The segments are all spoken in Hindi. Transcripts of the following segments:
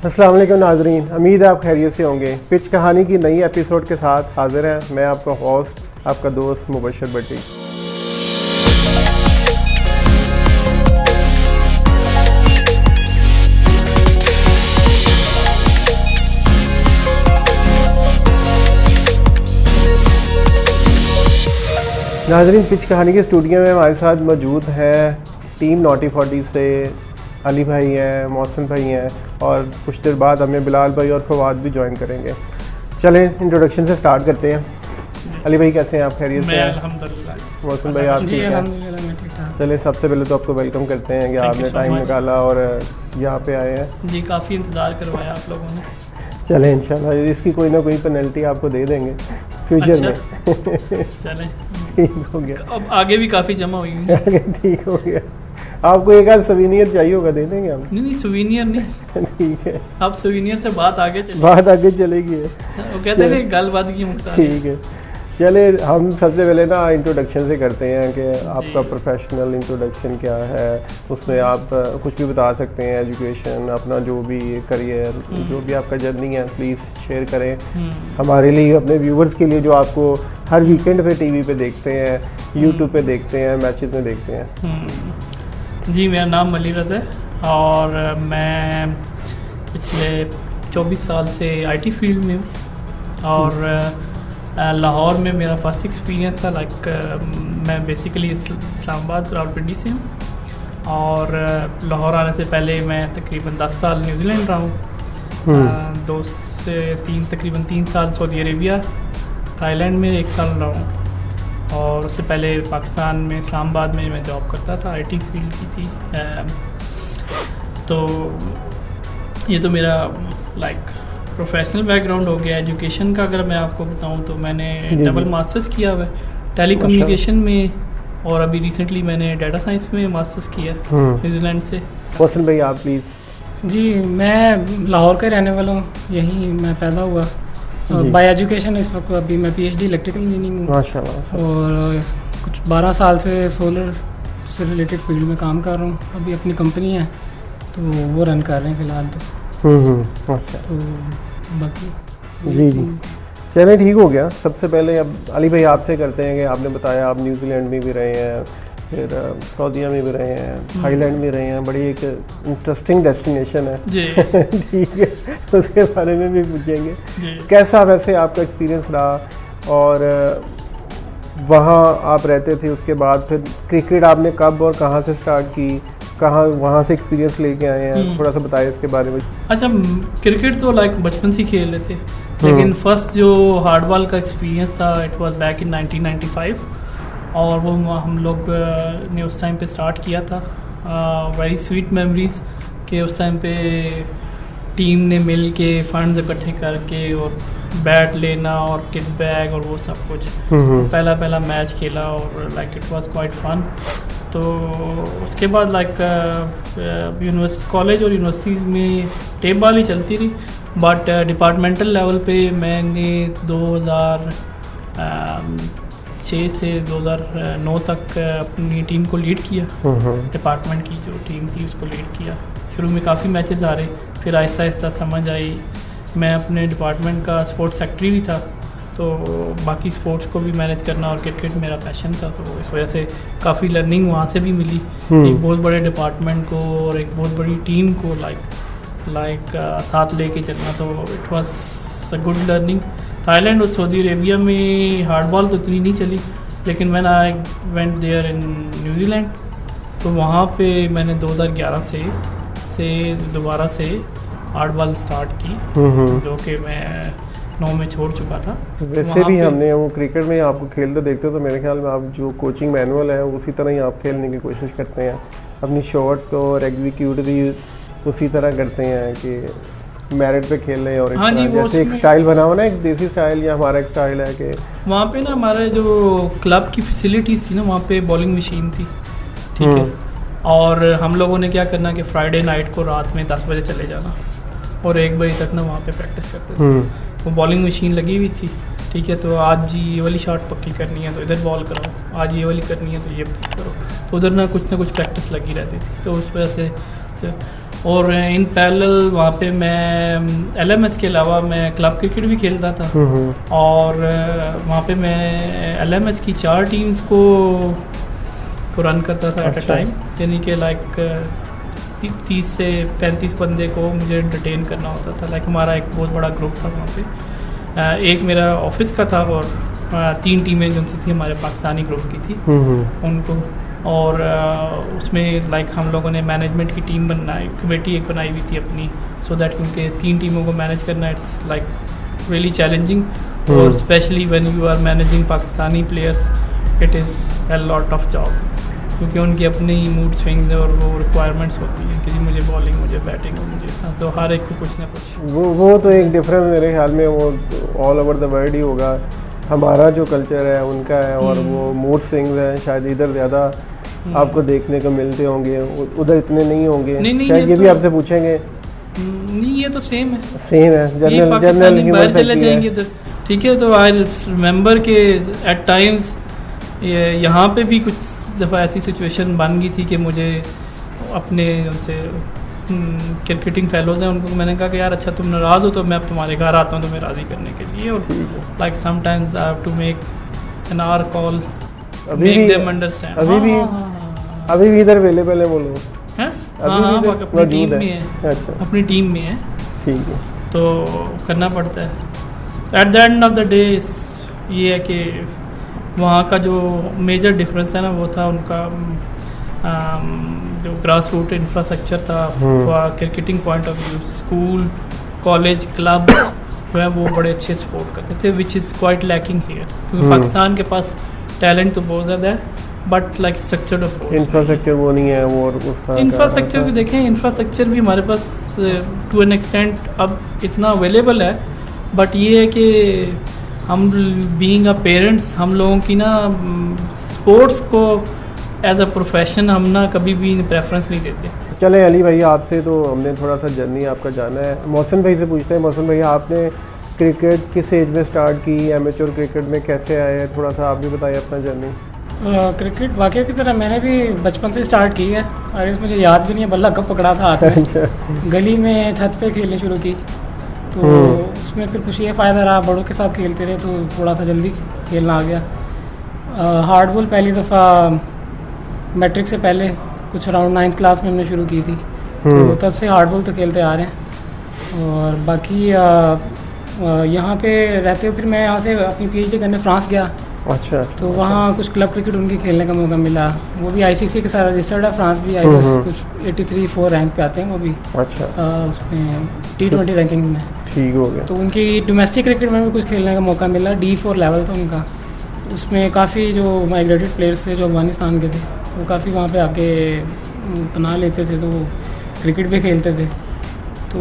अस्सलाम वालेकुम नाज़रीन, उम्मीद है आप खैरियत से होंगे। पिच कहानी की नई एपिसोड के साथ हाजिर है मैं आपका होस्ट, आपका दोस्त मुबशर भट्टी। नाज़रीन, पिच कहानी के स्टूडियो में हमारे साथ मौजूद है टीम नॉटी 40 से अली भाई हैं, मोहसिन भाई हैं और कुछ देर बाद हमें बिलाल भाई और फवाद भी ज्वाइन करेंगे। चलें इंट्रोडक्शन से स्टार्ट करते हैं। अली भाई कैसे हैं आप? खैरियत से हैं? अल्हम्दुलिल्लाह। मोहसिन भाई आप ठीक हैं? चलिए सबसे पहले तो आपको वेलकम करते हैं कि आपने टाइम निकाला और यहाँ पे आए हैं। जी काफ़ी इंतज़ार करवाया आप लोगों ने। चलें इंशाल्लाह इसकी कोई ना कोई पेनल्टी आपको दे देंगे फ्यूचर में। चलें ठीक हो गया, अब आगे भी काफ़ी जमा हुई हुई है। ठीक हो गया। आपको एक आध सवीनियर चाहिए होगा, दे देंगे हम। नहीं सुवीनियर नहीं, ठीक है, अब सुवीनियर से बात आगे चली। बात आगे चलेगी। वो कहते हैं कि गलबात की मुख्तार है। ठीक है, चले हम सबसे पहले ना इंट्रोडक्शन से करते हैं कि आपका प्रोफेशनल इंट्रोडक्शन क्या है। उसमें आप कुछ भी बता सकते हैं, एजुकेशन, अपना जो भी करियर, जो भी आपका जर्नी है प्लीज़ शेयर करें हमारे लिए, अपने व्यूवर्स के लिए जो आपको हर वीकेंड पे टीवी पे देखते हैं, यूट्यूब पे देखते हैं, मैचेस में देखते हैं। जी मेरा नाम अली रज़ा है और मैं पिछले 24 साल से आईटी फील्ड में हूँ और लाहौर में मेरा फर्स्ट एक्सपीरियंस था। मैं बेसिकली इस्लामाबाद रावलपिंडी से हूँ और लाहौर आने से पहले मैं तकरीबन 10 साल न्यूजीलैंड रहा हूँ। 2 से 3 तकरीबन 3 साल सऊदी अरेबिया, थाईलैंड में 1 साल रहा हूँ और उससे पहले पाकिस्तान में इस्लामाबाद में मैं जॉब करता था, आईटी फील्ड की थी। तो ये तो मेरा प्रोफेशनल बैकग्राउंड हो गया। एजुकेशन का अगर मैं आपको बताऊं तो मैंने डबल मास्टर्स किया हुआ है टेलीकम्युनिकेशन में और अभी रिसेंटली मैंने डाटा साइंस में मास्टर्स किया न्यूजीलैंड से। मोहसिन भाई आप प्लीज़। जी मैं लाहौर का रहने वाला हूँ, यहीं मैं पैदा हुआ। बाय एजुकेशन इस वक्त अभी मैं पीएचडी इलेक्ट्रिकल इंजीनियरिंग हूँ माशाल्लाह और कुछ 12 साल से सोलर से रिलेटेड फील्ड में काम कर रहा हूँ। अभी अपनी कंपनी है तो वो रन कर रहे हैं फ़िलहाल तो। अच्छा, तो बाकी जी जी चलिए ठीक हो गया। सबसे पहले अब अली भाई आपसे करते हैं कि आपने बताया आप न्यूजीलैंड में भी रहे हैं, फिर सऊदीया में भी रहे हैं, थाईलैंड में रहे हैं, बड़ी एक इंटरेस्टिंग डेस्टिनेशन है जी ठीक है, उसके बारे में भी पूछेंगे कैसा वैसे आपका एक्सपीरियंस रहा और वहाँ आप रहते थे। उसके बाद फिर क्रिकेट आपने कब और कहाँ से स्टार्ट की, कहाँ वहाँ से एक्सपीरियंस लेके आए हैं, थोड़ा सा बताइए इसके बारे में। अच्छा, क्रिकेट तो बचपन से ही खेल रहे थे लेकिन फर्स्ट जो हार्डबॉल का एक्सपीरियंस था इट वाज बैक इन 1995 और वो हम लोग ने उस टाइम पे स्टार्ट किया था। वेरी स्वीट मेमोरीज के उस टाइम पे टीम ने मिल के फंड्स इकट्ठे करके और बैट लेना और किट बैग और वो सब कुछ। पहला मैच खेला और इट वाज क्वाइट फन। तो उसके बाद यूनिवर्सिटी कॉलेज और यूनिवर्सिटीज़ में टेप बॉल ही चलती रही बट डिपार्टमेंटल लेवल पे मैंने 2006 से 2009 तक अपनी टीम को लीड किया। डिपार्टमेंट की जो टीम थी उसको लीड किया। शुरू में काफ़ी मैचेस आ रहे, फिर आहिस्ता आहिस्ता समझ आई। मैं अपने डिपार्टमेंट का स्पोर्ट्स सेक्रेटरी भी था तो बाकी स्पोर्ट्स को भी मैनेज करना और क्रिकेट मेरा पैशन था तो इस वजह से काफ़ी लर्निंग वहाँ से भी मिली। एक बहुत बड़े डिपार्टमेंट को और एक बहुत बड़ी टीम को साथ लेके चलना, तो it was a good learning. Thailand और सऊदी अरेबिया में हार्डबॉल तो इतनी नहीं चली लेकिन when I went there in New Zealand तो वहाँ पे मैंने 2011 से दोबारा से हार्डबॉल स्टार्ट की जो कि मैं 9 में छोड़ चुका था। वैसे भी हमने वो क्रिकेट में आपको खेलते देखते हो तो मेरे ख्याल में आप जो कोचिंग मैनुअल है उसी तरह ही आप खेलने की कोशिश करते हैं, अपनी शॉट को और एग्जीक्यूट भी उसी तरह करते हैं कि मेरिट पे खेल रहे हैं। और हाँ जी, जैसे एक स्टाइल बना हुआ ना, एक देसी स्टाइल या हमारा एक स्टाइल है कि वहाँ पे ना हमारे जो क्लब की फैसिलिटीज़ थी ना वहाँ पे बॉलिंग मशीन थी, ठीक है। और हम लोगों ने क्या करना कि फ्राइडे नाइट को रात में 10 बजे चले जाना और 1 बजे तक ना वहाँ पे प्रैक्टिस करते थे। वो बॉलिंग मशीन लगी हुई थी, ठीक है। तो आज ये वाली शॉट पक्की करनी है तो इधर बॉल करो, आज ये वाली करनी है तो ये करो। तो उधर ना कुछ प्रैक्टिस लगी रहती थी। तो उस वजह से और इन पैरेलल वहाँ पे मैं LMS के अलावा मैं क्लब क्रिकेट भी खेलता था। और वहाँ पे मैं LMS की 4 टीम्स को रन करता था एट अ टाइम, यानी कि लाइक 30 से 35 बंदे को मुझे एंटरटेन करना होता था। लाइक हमारा एक बहुत बड़ा ग्रुप था वहाँ पे। एक मेरा ऑफिस का था और 3 टीमें जो थी हमारे पाकिस्तानी ग्रुप की थी उनको। और उसमें लाइक हम लोगों ने मैनेजमेंट की टीम बनाई, कमेटी एक बनाई हुई थी अपनी, सो दैट क्योंकि 3 टीमों को मैनेज करना इट्स लाइक रियली चैलेंजिंग। और specially when you are managing Pakistani players it is a lot of job, क्योंकि उनकी अपनी मूड स्विंग्स और वो रिक्वायरमेंट्स होती हैं कि मुझे बॉलिंग, मुझे बैटिंग और मुझे इस तरह, तो हर एक को कुछ ना कुछ। वो तो एक डिफरेंस मेरे ख्याल में वो ऑल ओवर द वर्ल्ड ही होगा। हमारा जो कल्चर है उनका है, और वो मूड स्विंग्स हैं शायद इधर ज़्यादा आपको देखने को मिलते होंगे, उधर इतने नहीं होंगे। शायद ये भी आपसे पूछेंगे। नहीं, ये तो सेम है, जनरल बाहर चले जाएंगे तो ठीक है। तो आई रिमेंबर के एट टाइम्स यहाँ पे भी कुछ दफ़ा ऐसी सिचुएशन बन गई थी कि मुझे अपने उनसे क्रिकेटिंग फेलोज़ हैं उनको मैंने कहा कि यार अच्छा तुम नाराज़ हो तो मैं अब तुम्हारे घर आता हूँ तुम्हें राज़ी करने के लिए। और like sometimes I have to make an our call, make them understand. अभी भी इधर अवेलेबल है वो लोग हैं? हाँ, अपनी टीम में है। अच्छा, अपनी टीम में है, ठीक है, तो करना पड़ता है। At the end of the day ये है कि वहाँ का जो मेजर डिफरेंस है ना वो था उनका जो ग्रास रूट इंफ्रास्ट्रक्चर था cricketing point of view. School, college, club जो है वो बड़े अच्छे सपोर्ट करते थे, which is quite lacking here, क्योंकि पाकिस्तान के पास टैलेंट तो बहुत ज़्यादा है but like structured approach, infrastructure वो नहीं है। वो इंफ्रास्ट्रक्चर भी देखें, इंफ्रास्ट्रक्चर भी हमारे पास टू एन एक्सटेंट अब इतना अवेलेबल है, बट ये है कि हम बीइंग अ पेरेंट्स हम लोगों की ना स्पोर्ट्स को एज अ प्रोफेशन हम ना कभी भी प्रेफरेंस नहीं देते। चले अली भाई, आपसे तो हमने थोड़ा सा जर्नी आपका जाना है। मौसम भाई से पूछते हैं। मौसम भाई, आपने क्रिकेट किस एज में स्टार्ट की, एमेच्योर क्रिकेट में कैसे आए, थोड़ा सा आप भी बताइए अपना जर्नी। क्रिकेट वाकई की तरह मैंने भी बचपन से स्टार्ट की है, और मुझे याद भी नहीं है बल्ला कब पकड़ा था हाथ में। गली में छत पे खेलने शुरू की, तो उसमें फिर कुछ ये फ़ायदा रहा, बड़ों के साथ खेलते रहे तो थोड़ा सा जल्दी खेलना आ गया। हार्ड बॉल पहली दफ़ा मैट्रिक से पहले कुछ अराउंड 9th क्लास में हमने शुरू की थी, तो तब से हार्ड बॉल तो खेलते आ रहे हैं। और बाकी यहाँ पे रहते हुए फिर मैं यहाँ से अपनी PhD करने फ्रांस गया। अच्छा। तो वहाँ कुछ क्लब क्रिकेट उनके खेलने का मौका मिला, वो भी ICC के साथ रजिस्टर्ड है, फ्रांस भी आई कुछ 83-4 रैंक पे आते हैं वो भी। अच्छा। उसमें T20 रैंकिंग में ठीक हो गया। तो उनकी डोमेस्टिक क्रिकेट में भी कुछ खेलने का मौका मिला। D4 लेवल था उनका, उसमें काफ़ी जो माइग्रेटेड प्लेयर्स थे जो अफगानिस्तान के थे वो काफ़ी वहाँ पे आके पनाह लेते थे, तो वो क्रिकेट भी खेलते थे, तो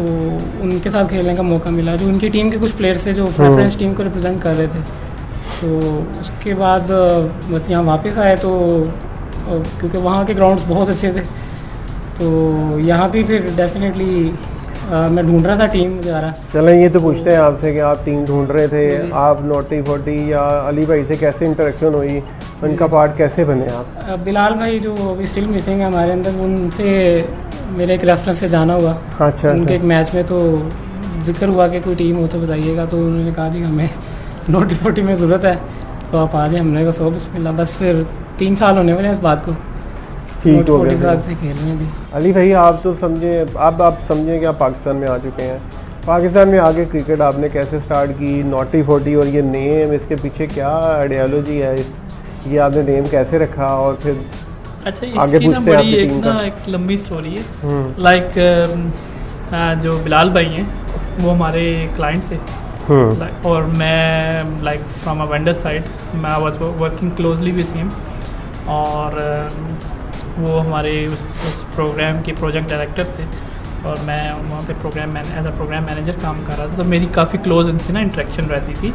उनके साथ खेलने का मौका मिला। जो उनकी टीम के कुछ प्लेयर्स थे जो फ्रेंच टीम को रिप्रेजेंट कर रहे थे, तो उसके बाद बस यहाँ वापस आए, तो क्योंकि वहाँ के ग्राउंड्स बहुत अच्छे थे, तो यहाँ भी फिर डेफिनेटली मैं ढूंढ रहा था टीम वगैरह। चलें, ये तो पूछते हैं आपसे कि आप टीम ढूंढ रहे थे, आप नॉटी 40 या अली भाई से कैसे इंटरेक्शन हुई, उनका पार्ट कैसे बने आप? बिलाल भाई जो अभी स्टिल मिसिंग है हमारे अंदर, उनसे मेरे एक रेफरेंस से जाना हुआ। अच्छा। उनके एक मैच में तो जिक्र हुआ कि कोई टीम हो तो बताइएगा, तो उन्होंने कहा जी हमें नॉटी 40 में ज़रूरत है तो आप आ जाए। हमने कहा 100 बिस्मिल्लाह। बस फिर 3 साल होने वाले हैं इस बात को, ठीक हो गया से खेल रहे हैं अभी। अली भाई, आप तो समझे, अब आप समझें कि आप पाकिस्तान में आ चुके हैं। पाकिस्तान में आके क्रिकेट आपने कैसे स्टार्ट की, नॉटी 40 और ये नेम, इसके पीछे क्या आइडियोलॉजी है, ये आपने नेम कैसे रखा, और फिर अच्छा इसकी ना बड़ी एक लंबी स्टोरी है। लाइक जो बिलाल भाई हैं वो हमारे क्लाइंट थे, और मैं like from a vendor side मैं was working closely with him, और वो हमारे उस प्रोग्राम के प्रोजेक्ट डायरेक्टर थे, और मैं वहाँ पे एज अ प्रोग्राम मैनेजर काम कर रहा था, तो मेरी काफ़ी क्लोज उनसे ना इंटरेक्शन रहती थी।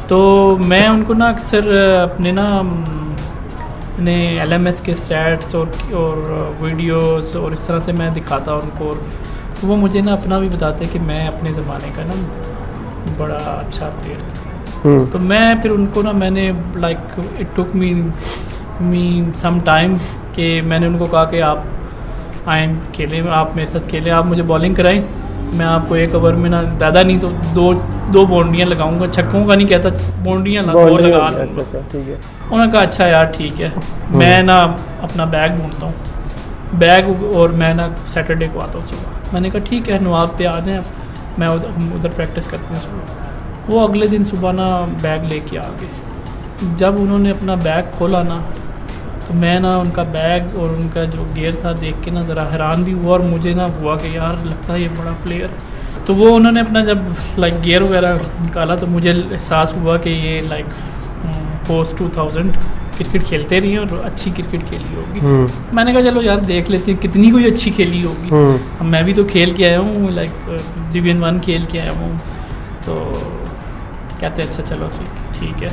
तो मैं उनको ना अक्सर अपने ना LMS के स्टैट्स और वीडियोस और इस तरह से मैं दिखाता उनको, और वो मुझे ना अपना भी बताते कि मैं अपने ज़माने का ना बड़ा अच्छा प्लेयर था। तो मैं फिर उनको ना मैंने like it took me some time कि मैंने उनको कहा कि आए खेले, आप मेरे साथ खेले, आप मुझे बॉलिंग कराएं, मैं आपको एक ओवर में ना ज़्यादा नहीं तो दो बाउंड्रियाँ लगाऊंगा, छक्कों का नहीं कहता, बाउंड्रियाँ लगा अच्छा लूँगा। अच्छा, ठीक है। उन्होंने कहा अच्छा यार ठीक है, मैं ना अपना बैग ढूंढता हूँ, बैग, और मैं ना सैटरडे को आता हूँ सुबह। मैंने कहा ठीक है, नवाब पे आ जाएँ, मैं हम उधर प्रैक्टिस करते हैं सुबह। वो अगले दिन सुबह ना बैग लेके आ गए। जब उन्होंने अपना बैग खोला ना, तो मैं ना उनका बैग और उनका जो गियर था देख के ना ज़रा हैरान भी हुआ, और मुझे ना हुआ कि यार लगता है ये बड़ा प्लेयर। तो वो उन्होंने अपना जब लाइक गियर वगैरह निकाला तो मुझे एहसास हुआ कि ये लाइक पोस्ट 2000 क्रिकेट खेलते रही हैं और अच्छी क्रिकेट खेली होगी। मैंने कहा चलो यार देख लेते हैं कितनी कोई अच्छी खेली होगी। मैं भी तो खेल के आया हूँ, लाइक डिवीजन 1 खेल के आया हूँ। तो कहते अच्छा चलो ठीक है।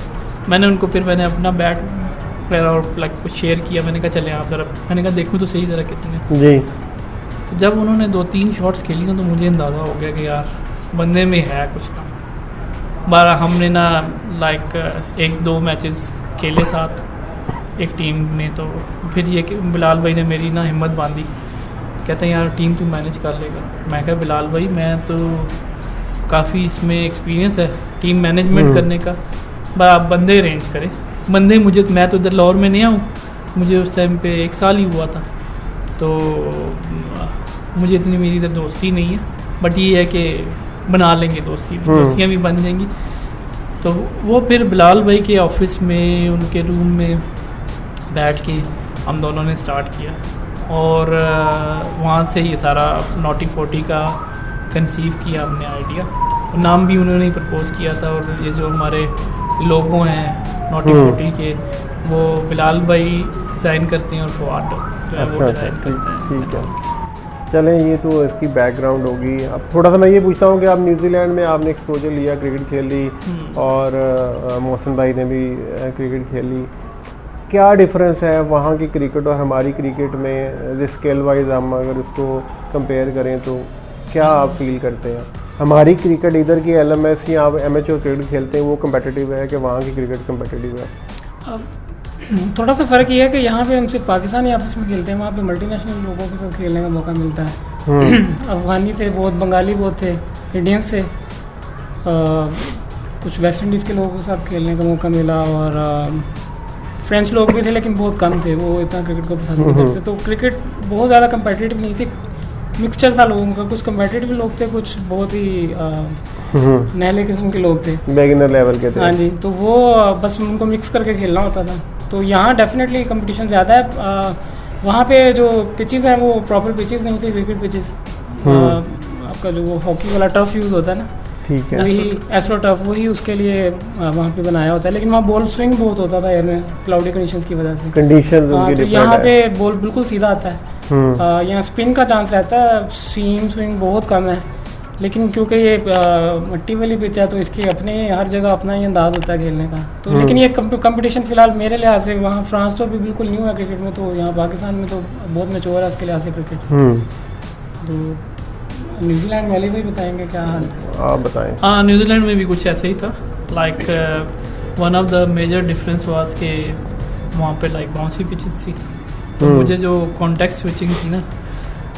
मैंने अपना बैट वगैरह और लाइक कुछ शेयर किया। मैंने कहा चले आप ज़रा, मैंने कहा देखूँ तो सही ज़रा कितने जी। तो जब उन्होंने 2-3 शॉट्स खेली ना, तो मुझे अंदाज़ा हो गया कि यार बंदे में है कुछ तो। हमने ना लाइक 1-2 मैचेस खेले साथ एक टीम में, तो फिर ये कि बिलाल भाई ने मेरी ना हिम्मत बांधी, कहते हैं यार टीम तू मैनेज कर लेगा। मैं कहा बिलाल भाई मैं तो काफ़ी इसमें एक्सपीरियंस है टीम मैनेजमेंट करने का, आप बंदे अरेंज करें। बंदे मैं तो इधर लाहौर में नहीं आऊँ, मुझे उस टाइम पे 1 साल ही हुआ था, तो मुझे इतनी मेरी इधर दोस्ती नहीं है, बट ये है कि बना लेंगे दोस्तियाँ भी बन जाएंगी। तो वो फिर बिलाल भाई के ऑफिस में उनके रूम में बैठ के हम दोनों ने स्टार्ट किया, और वहाँ से ये सारा नॉटी 40 का कंसीव किया हमने आइडिया। नाम भी उन्होंने ही प्रपोज किया था, और ये जो हमारे लोगो हैं नॉटी 40 के, वो बिलाल भाई डिज़ाइन करते हैं और फवाद जो है वो डिज़ाइन करते हैं। ठीक है, चलें ये तो इसकी बैकग्राउंड होगी। अब थोड़ा सा मैं ये पूछता हूँ कि आप न्यूजीलैंड में आपने एक्सपोजर लिया, क्रिकेट खेली, और मोहसिन भाई ने भी क्रिकेट खेली, क्या डिफरेंस है वहाँ की क्रिकेट और हमारी क्रिकेट में? स्केल वाइज हम अगर उसको कंपेयर करें तो क्या आप फील करते हैं? हमारी क्रिकेट इधर की LMS या आप एमेच्योर क्रिकेट खेलते हैं वो कम्पिटिटिव है कि वहाँ की क्रिकेट कम्पिटिटिव है? अब थोड़ा सा फ़र्क ये है कि यहाँ पे हम सिर्फ पाकिस्तानी आपस में खेलते हैं, वहाँ पे मल्टीनेशनल लोगों के साथ खेलने का मौका मिलता है। अफ़गानी थे बहुत, बंगाली बहुत थे, इंडियंस थे, कुछ वेस्ट इंडीज़ के लोगों के साथ खेलने का मौका मिला, और फ्रेंच लोग भी थे लेकिन बहुत कम थे, वो इतना क्रिकेट को पसंद नहीं करते। तो क्रिकेट बहुत ज़्यादा कम्पिटिटिव नहीं थी, मिक्सचर था लोगों का, कुछ कम्पिटिटिव लोग थे, कुछ बहुत ही नहले किस्म के लोग थे, बिगिनर लेवल के थे। हाँ जी, तो वो बस उनको मिक्स करके खेलना होता था। तो यहाँ डेफिनेटली कंपटीशन ज़्यादा है। वहाँ पे जो पिचेस हैं वो प्रॉपर पिचेस नहीं थे, क्रिकेट पिचेस, आपका जो हॉकी वाला टर्फ यूज़ होता है ना, ठीक है, वही एस्ट्रो टर्फ, वही उसके लिए वहाँ पे बनाया होता है। लेकिन वहाँ बॉल स्विंग बहुत होता था एयर में, क्लाउडी कंडीशंस की वजह से। कंडीशन तो यहाँ पे बॉल बिल्कुल सीधा आता है, यहाँ स्पिन का चांस रहता है, सीम स्विंग बहुत कम है। लेकिन क्योंकि ये मट्टी वाली पिच है तो इसकी अपने हर जगह अपना ही अंदाज होता है खेलने का। तो लेकिन ये कंपटीशन फिलहाल मेरे लिहाज से, वहाँ फ्रांस तो अभी बिल्कुल न्यू है क्रिकेट में, तो यहाँ पाकिस्तान में तो बहुत मैच्योर है उसके लिहाज से क्रिकेट। तो न्यूजीलैंड वाले भी बताएंगे क्या हाल है, आप बताएं। हाँ, न्यूजीलैंड में भी कुछ ऐसे ही था। Like one of the major difference was के वहाँ पे लाइक बाउंसी पिचेस थी, तो मुझे जो कॉन्टेक्ट स्विचिंग थी ना,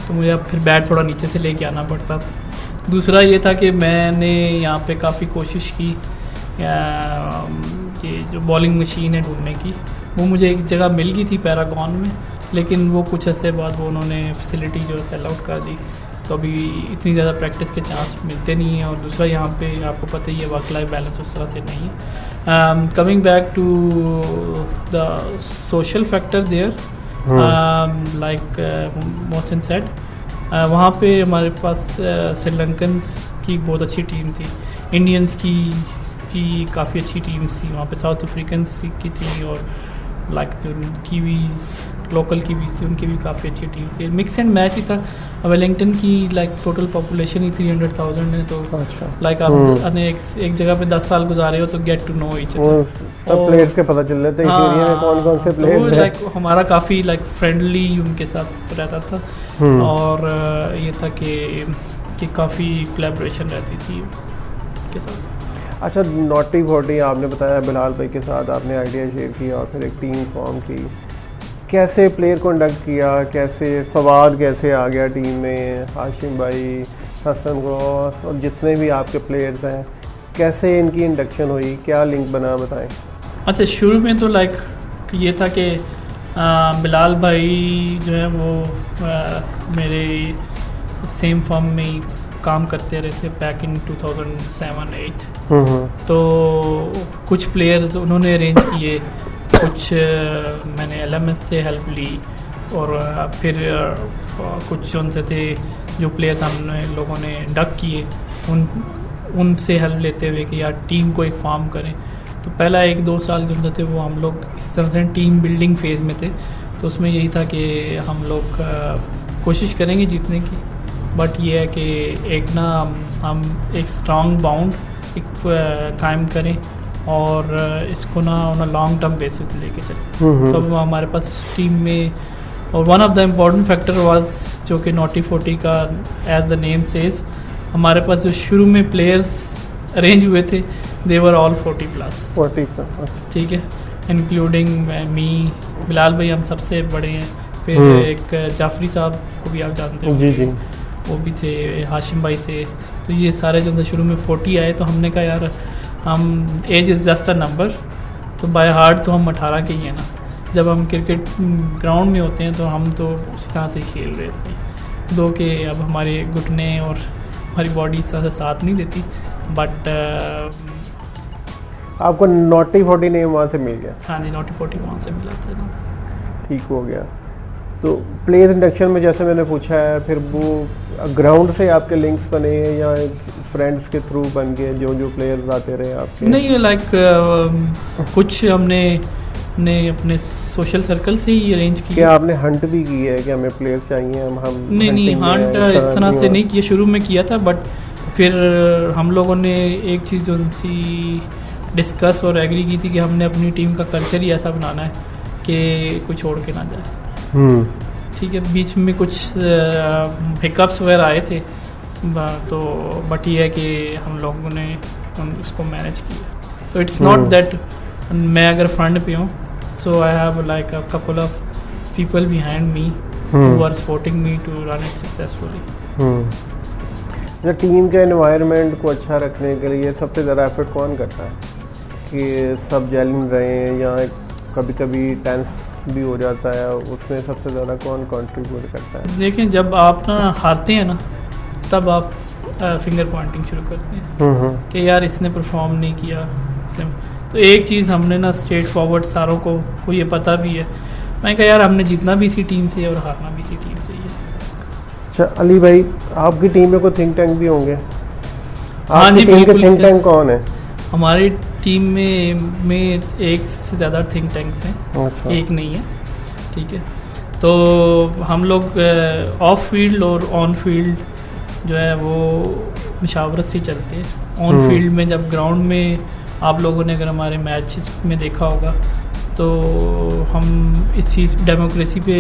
तो मुझे अब फिर बैट थोड़ा नीचे से लेके आना पड़ता था। दूसरा ये था कि मैंने यहाँ पे काफ़ी कोशिश की कि जो बॉलिंग मशीन है ढूंढने की, वो मुझे एक जगह मिल गई थी पैरागॉन में, लेकिन वो कुछ ऐसे बाद वो उन्होंने फैसिलिटी जो सेल आउट कर दी, तो अभी इतनी ज़्यादा प्रैक्टिस के चांस मिलते नहीं हैं। और दूसरा यहाँ पे आपको पता ही है वर्क लाइफ बैलेंस उस तरह से नहीं है। Coming back to the social factor there, like Mohsin said, वहाँ पे हमारे पास श्रीलंकन की बहुत अच्छी टीम थी, इंडियंस की काफ़ी अच्छी टीम्स थी वहाँ पे, साउथ अफ्रीकन्स की थी, और लाइक जो कीवीज़ लोकल कीवीज़ थी उनकी भी काफ़ी अच्छी टीम थी। मिक्स एंड मैच ही था। वेलिंगटन की लाइक टोटल पॉपुलेशन ही 300,000 है, तो लाइक आप एक जगह पे 10 साल गुजारे हो तो get to know each other, सब प्लेयर्स के पता चल जाता है इस एरिया में कौन कौन से प्लेयर्स हैं। लाइक हमारा काफ़ी लाइक फ्रेंडली उनके साथ रहता था, और ये था कि काफ़ी कोलैबोरेशन रहती थी उनके साथ। अच्छा, नॉटी 40 आपने बताया बिलाल भाई के साथ आपने आइडिया शेयर किया और फिर एक टीम फॉर्म की, कैसे प्लेयर को इंडक्ट किया, कैसे फवाद कैसे आ गया टीम में, हाशिम भाई, हसन गौस और जितने भी आपके प्लेयर्स हैं, कैसे इनकी इंडक्शन हुई, क्या लिंक बना, बताएं। अच्छा, शुरू में तो लाइक ये था कि बिलाल भाई जो है वो मेरे सेम फर्म में ही काम करते रहे थे बैक इन 2007-8। तो कुछ प्लेयर्स उन्होंने अरेंज किए, कुछ मैंने LMS से हेल्प ली, और फिर कुछ उनसे थे जो प्लेयर्स हमने लोगों ने इंडक्ट किए, उनसे हेल्प लेते हुए कि यार टीम को एक फॉर्म करें। तो पहला 1-2 साल जो थे वो हम लोग इस तरह से टीम बिल्डिंग फेज़ में थे। तो उसमें यही था कि हम लोग कोशिश करेंगे जीतने की, बट ये है कि एक ना हम एक स्ट्रॉन्ग बाउंड एक कायम करें और इसको ना on a long term basis लेके चलें। तो हमारे पास टीम में, और one of the important factor was जो कि नॉटी 40 का एज द नेम सेज, हमारे पास जो शुरू में प्लेयर्स अरेंज हुए थे दे वर ऑल 40+। ठीक है, इंक्लूडिंग मी, बिलाल भाई हम सबसे बड़े हैं, फिर एक जाफरी साहब को भी आप जानते हो, जी जी, वो भी थे, हाशिम भाई थे। तो ये सारे जो थे शुरू में 40 आए। तो हमने कहा यार हम age is just a number, तो बाय हार्ट तो हम 18 के ही हैं ना। जब हम क्रिकेट ग्राउंड में होते हैं तो हम तो उसी तरह से खेल रहे थे, दो कि अब हमारे घुटने और हमारी बॉडी इस तरह से साथ नहीं देती। बट आपको नॉटी 40 नेम वहाँ से मिल गया? हाँ जी, नॉटी 40 वहाँ से मिला था ना। ठीक हो गया। तो प्लेयर इंडक्शन में जैसे मैंने पूछा है, फिर वो ग्राउंड से आपके लिंक्स बने हैं या फ्रेंड्स के थ्रू बन गए जो प्लेयर्स आते रहे आपके? नहीं, लाइक कुछ हमने अपने सोशल सर्कल से ही अरेंज किया। क्या आपने हंट भी की है कि हमें प्लेयर्स चाहिए, हम नहीं हंट इस तरह से नहीं किया, शुरू में किया था, बट फिर हम लोगों ने एक चीज़ जो सी डिस्कस और एग्री की थी कि हमने अपनी टीम का कल्चर ही ऐसा बनाना है कि कोई छोड़ के ना जाए। ठीक है, बीच में कुछ हिकअप्स वगैरह आए थे, तो बट ये है कि हम लोगों ने उसको मैनेज किया। तो इट्स नॉट दैट मैं अगर फ्रंट पे हूँ, so I have like a couple of people behind me who are supporting me to run it successfully. Team के एनवायरनमेंट को अच्छा रखने के लिए सबसे ज़्यादा एफर्ट कौन करता है कि सब जेलिंग रहें, या कभी कभी टेंस भी हो जाता है, उसमें सबसे ज़्यादा कौन कंट्रीब्यूट करता है? देखें, जब आप ना हारते हैं ना, तब आप फिंगर पॉइंटिंग शुरू करते हैं कि यार इसने परफॉर्म नहीं किया। तो एक चीज़ हमने ना स्ट्रेट फॉरवर्ड सारों को ये पता भी है, मैं कहा यार हमने जीतना भी इसी टीम से और हारना भी इसी टीम से ही है। अच्छा अली भाई, आपकी टीम में कोई थिंक टैंक भी होंगे? हाँ जी, बिल्कुल। थिंक टैंक कौन है? हमारी टीम में एक से ज़्यादा थिंक टैंक्स हैं। अच्छा। एक नहीं है। ठीक है, तो हम लोग ऑफ फील्ड और ऑन फील्ड जो है वो मशावरत से चलते हैं। ऑन फील्ड में जब ग्राउंड में आप लोगों ने अगर हमारे मैचेस में देखा होगा तो हम इस चीज़ डेमोक्रेसी पे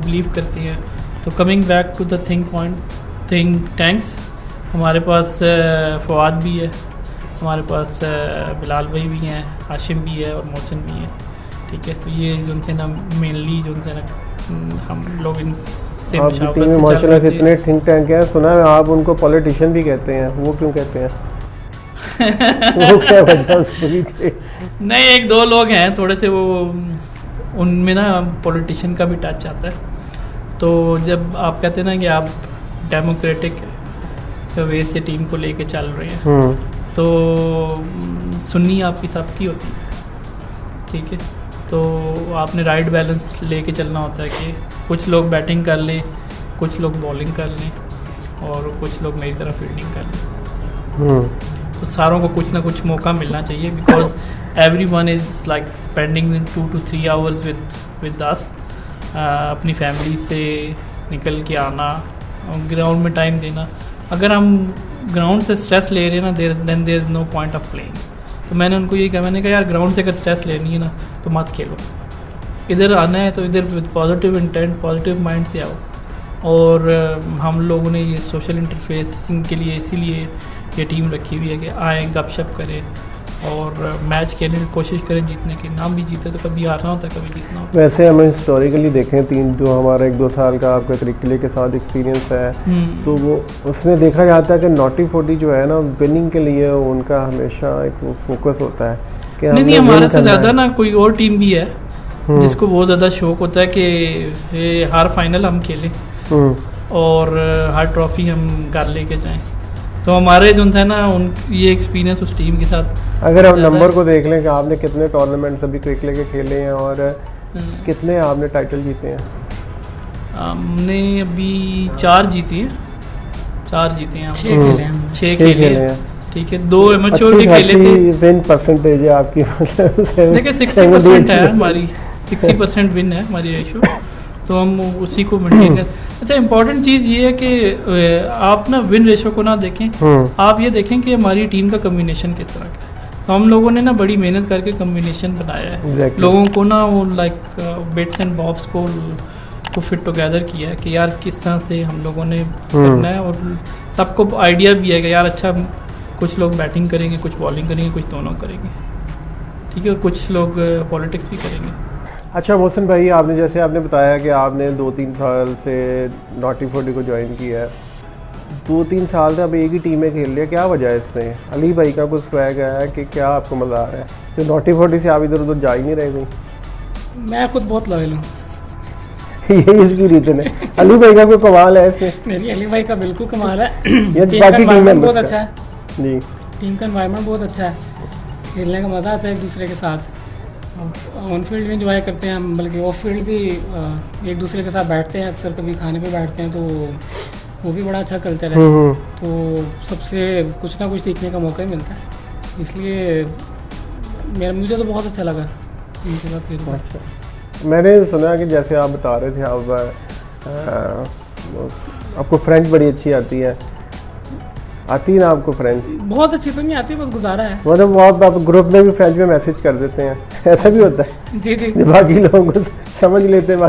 बिलीव करते हैं। तो coming back to the think tanks, हमारे पास फवाद भी है, हमारे पास बिलाल भाई भी हैं, हाशिम भी है और मोहसिन भी है। ठीक है, तो ये जो थे ना मेनली जो थे ना हम लोग इनसे मशावरत से माशाल्लाह से इतने थिंक टैंक हैं। सुना है आप उनको पॉलिटिशियन भी कहते हैं, वो क्यों कहते हैं? वो क्या वजह है? नहीं, एक दो लोग हैं थोड़े से वो, उनमें ना पॉलिटिशियन का भी टच आता है। तो जब आप कहते हैं ना कि आप डेमोक्रेटिक वे से टीम को लेके चल रहे हैं, तो सुन्नी आपकी सबकी होती है। ठीक है, तो आपने राइट बैलेंस लेके चलना होता है कि कुछ लोग बैटिंग कर लें, कुछ लोग बॉलिंग कर लें और कुछ लोग मेरी तरह फील्डिंग कर लें। तो सारों को कुछ ना कुछ मौका मिलना चाहिए, because every one is like spending 2 to 3 hours with us. अपनी फैमिली से निकल के आना, ग्राउंड में टाइम देना। अगर हम ग्राउंड से स्ट्रेस ले रहे हैं ना, then there is no point of playing. तो मैंने उनको ये कहा, मैंने कहा यार ग्राउंड से अगर स्ट्रेस लेनी है ना तो मत खेलो, इधर आना है तो इधर with positive intent, positive mind से आओ। और हम लोगों ने ये सोशल इंटरफेसिंग के लिए इसीलिए ये टीम रखी हुई है कि आएँ, गपशप करें और मैच खेलने की कोशिश करें जीतने की। नाम भी जीते तो कभी हारना होता है, कभी जीतना होता वैसे हम हिस्टोरिकली देखें, जो हमारा 1-2 साल का आपका क्रिकेट के साथ एक्सपीरियंस है, तो वो उसमें देखा जाता है कि नॉटी 40 जो है ना, विनिंग के लिए उनका हमेशा एक फोकस होता है कि नहीं हमारे से ज़्यादा ना कोई और टीम भी है जिसको बहुत ज़्यादा शौक होता है कि हर फाइनल हम खेलें और हर ट्रॉफी हम घर लेके जाएं। तो हमारे जो था ना ये एक्सपीरियंस उस टीम के साथ। अगर हम नंबर को देख लें कि आपने कितने टूर्नामेंट्स अभी क्रिकेट के खेले हैं और कितने आपने टाइटल जीते हैं? हमने अभी 4 जीते हैं, 6 खेले हैं। ठीक है, 2 एमेच्योर के खेले थे। विन परसेंटेज है आपकी? देखिए 60% है हमारी, 60% विन है हमारी रेशो, तो हम उसी को मेंटेन कर। अच्छा, इंपॉर्टेंट चीज़ ये है कि आप ना विन रेशो को ना देखें, आप ये देखें कि हमारी टीम का कम्बिनेशन किस तरह का है। तो हम लोगों ने ना बड़ी मेहनत करके कम्बिनेशन बनाया है, लोगों को ना वो लाइक बिट्स एंड बॉब्स को फिट टुगेदर किया है कि यार किस तरह से हम लोगों ने करना है। और सबको आइडिया भी है कि यार अच्छा कुछ लोग बैटिंग करेंगे, कुछ बॉलिंग करेंगे, कुछ दोनों करेंगे, ठीक है, और कुछ लोग पॉलिटिक्स भी करेंगे। अच्छा मोहसिन भाई, आपने बताया कि आपने 2-3 साल से नॉटी 40 को ज्वाइन किया है, 2-3 साल से अब एक ही टीम में खेल लिया, क्या वजह है इसमें? अली भाई का कुछ स्वैग है कि क्या आपको मज़ा आ रहा है जो नॉटी 40 से आप इधर उधर जा ही नहीं रहे? कोई मैं खुद बहुत लॉयल हूँ। यही इसकी रीज़न है। अली भाई का कोई कमाल है इसमें? नहीं, अली भाई का बिल्कुल कमाल है। बाकी टीम में बहुत अच्छा है जी, टीम का एनवायरनमेंट बहुत अच्छा है, खेलने का मज़ा आता है एक दूसरे के साथ। ऑन फील्ड भी इंजॉय करते हैं हम, बल्कि ऑफ फील्ड भी एक दूसरे के साथ बैठते हैं, अक्सर कभी खाने पे बैठते हैं, तो वो भी बड़ा अच्छा कल्चर है। तो सबसे कुछ ना कुछ सीखने का मौका ही मिलता है, इसलिए मुझे तो बहुत अच्छा लगा इनके साथ खेलना। अच्छा, मैंने सुना कि जैसे आप बता रहे थे आपको फ्रेंच बड़ी अच्छी आती है, आती है ना आपको फ्रेंच? बहुत अच्छी तो नहीं आती, बस गुजारा है। मतलब वो आप ग्रुप में भी फ्रेंच में मैसेज कर देते हैं, ऐसा भी होता है? जी जी, बाकी लोगों को समझ लेते हैं,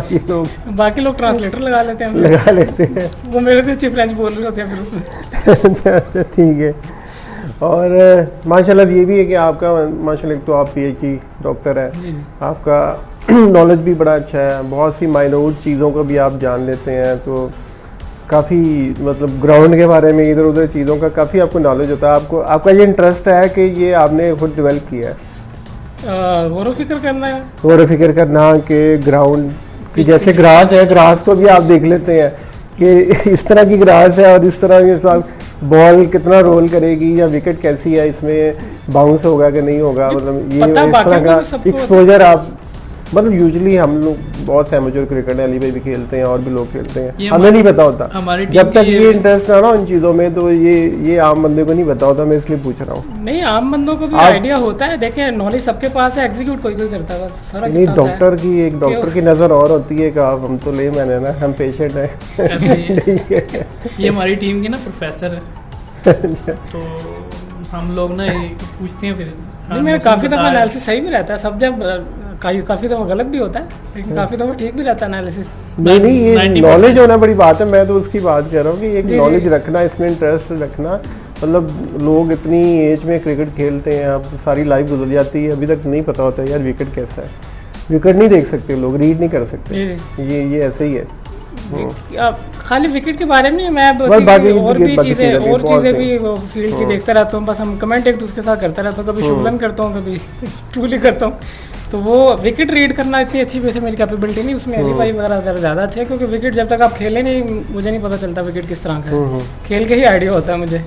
बाकी लोग ट्रांसलेटर लगा लेते हैं, वो मेरे से अच्छी फ्रेंच बोल रहे होते हैं फिर उसमें। ठीक है। और माशाल्लाह ये भी है कि आपका माशाल्लाह तो आप PhD डॉक्टर है, आपका नॉलेज भी बड़ा अच्छा है, बहुत सी माइन्यूट चीज़ों को भी आप जान लेते हैं, तो काफ़ी मतलब ग्राउंड के बारे में इधर उधर चीज़ों का काफ़ी आपको नॉलेज होता है। आपका ये इंटरेस्ट है कि ये आपने खुद डेवलप किया है? गौर फिक्र करना है, गौर फिक्र करना कि ग्राउंड की जैसे ग्रास है, ग्रास को भी आप देख लेते हैं कि इस तरह की ग्रास है और इस तरह की बॉल कितना रोल करेगी या विकेट कैसी है, इसमें बाउंस होगा कि नहीं होगा, मतलब ये इस तरह का एक्सपोजर आप मतलब यूजुअली हम लोग बहुत से एमेच्योर क्रिकेट अली भाई भी खेलते हैं और भी लोग खेलते हैं, हमें नहीं पता होता जब तक ये इंटरेस्ट ना इन चीज़ों में, तो ये आम बंदे को नहीं पता होता, मैं इसलिए पूछ रहा हूँ। नहीं, आम बंदों को भी आइडिया होता है, देखें नॉलेज सबके पास है, एग्जीक्यूट कोई कोई करता है, बस फर्क नहीं। डॉक्टर की नज़र और होती है कि आप हम तो ले मैंने ना हम पेशेंट हैं। ये हमारी टीम के ना प्रोफेसर है, तो हम लोग ना पूछते हैं, फिर मेरा काफ़ी दफ़ा एनालिसिस सही भी रहता है, सब जब काफ़ी दफ़ा गलत भी होता है, लेकिन काफ़ी दफ़ा ठीक भी रहता है एनालिसिस। नहीं, ये नॉलेज होना बड़ी बात है, मैं तो उसकी बात कर रहा हूँ कि एक नॉलेज रखना, इसमें इंटरेस्ट रखना, मतलब लोग इतनी एज में क्रिकेट खेलते हैं, अब सारी लाइफ गुजर जाती है, अभी तक नहीं पता होता यार विकेट कैसा है, विकेट नहीं देख सकते लोग, रीड नहीं कर सकते, ये ऐसे ही है। खाली विकेट के बारे में मैं और भी चीज़ें भी फील्ड की देखता रहता हूँ, बस हम कमेंट एक दूसरे के साथ करता रहता हूँ, कभी शुभलन करता हूँ, कभी ट्रूली करता हूँ, तो वो विकेट रीड करना इतनी अच्छी वैसे मेरी कैपेबिलिटी नहीं, उसमें अली भाई वगैरह ज़्यादा अच्छे है, क्योंकि विकेट जब तक आप खेले नहीं, मुझे नहीं पता चलता विकेट किस तरह का है, खेल के ही आइडिया होता है मुझे।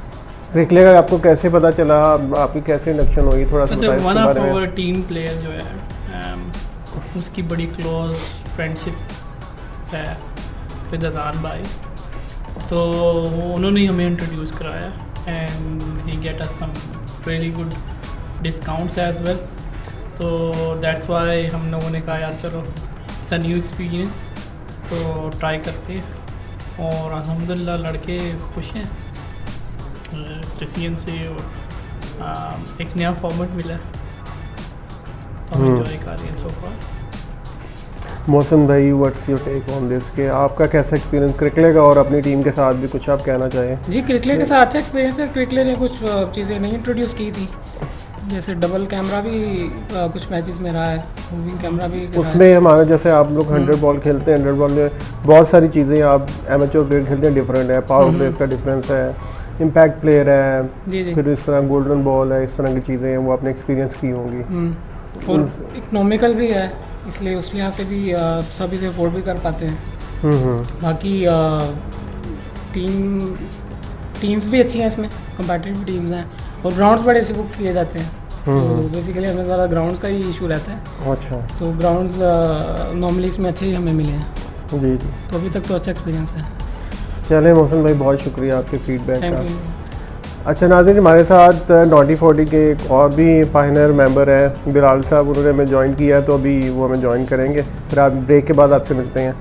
क्रिकेट का आपको कैसे पता चला, आपकी कैसे इंडक्शन हुई, थोड़ा सा बताइए। One of our team player जो है उसकी बड़ी क्लोज फ्रेंडशिप है विद अजान भाई, तो उन्होंने हमें इंट्रोड्यूस कराया and he get us some really good discounts as well, तो दैट्स वाई हम लोगों ने कहा यार चलो इट्स अ न्यू एक्सपीरियंस, तो ट्राई करते हैं, और अल्हम्दुलिल्लाह लड़के खुश हैं डिसीजन से, और एक नया फॉर्मेट मिला है, तो हम एंजॉय कर रहे हैं सो फार। मौसम भाई, what's your take on this कि आपका कैसा एक्सपीरियंस क्रिकेट का और अपनी टीम के साथ भी कुछ आप कहना चाहें? जी, क्रिकेट के साथ अच्छा एक्सपीरियंस है, क्रिकेट ने कुछ चीज़ें नहीं इंट्रोड्यूस की थी, जैसे डबल कैमरा भी कुछ मैचेस में रहा है, मूविंग कैमरा भी रहा है। उसमें हमारा जैसे आप लोग 100 बॉल खेलते हैं, 100 बॉल में बहुत सारी चीज़ें आप एमेच्योर प्लेयर खेलते हैं डिफरेंट है, पावर प्लेयर का डिफरेंस है, इम्पैक्ट प्लेयर है, जी जी। फिर इस तरह गोल्डन बॉल है, इस तरह की चीज़ें हैं वो आपने एक्सपीरियंस की होंगी। और इकोनॉमिकल भी है, इसलिए उस लिहाज से भी सभी से अफोर्ड भी कर पाते हैं। बाकी टीम्स भी अच्छी हैं इसमें, कम्पैटिटिव टीम्स हैं, और ग्राउंड्स बड़े से बुक किए जाते हैं। तो बेसिकली हमें ज़्यादा ग्राउंड्स का ही इशू रहता है। अच्छा, तो ग्राउंड्स नॉर्मली इसमें अच्छे ही हमें मिले हैं, जी जी। तो अभी तक तो अच्छा एक्सपीरियंस है। चलें मोहसिन भाई, बहुत शुक्रिया आपके फीडबैक थैंक का। यू। अच्छा नाज़रीन, हमारे साथ नॉटी 40 के एक और भी पायनियर मेंबर है बिलाल साहब, उन्होंने हमें ज्वाइन किया है, तो अभी वो हमें ज्वाइन करेंगे, फिर आप ब्रेक के बाद आपसे मिलते हैं।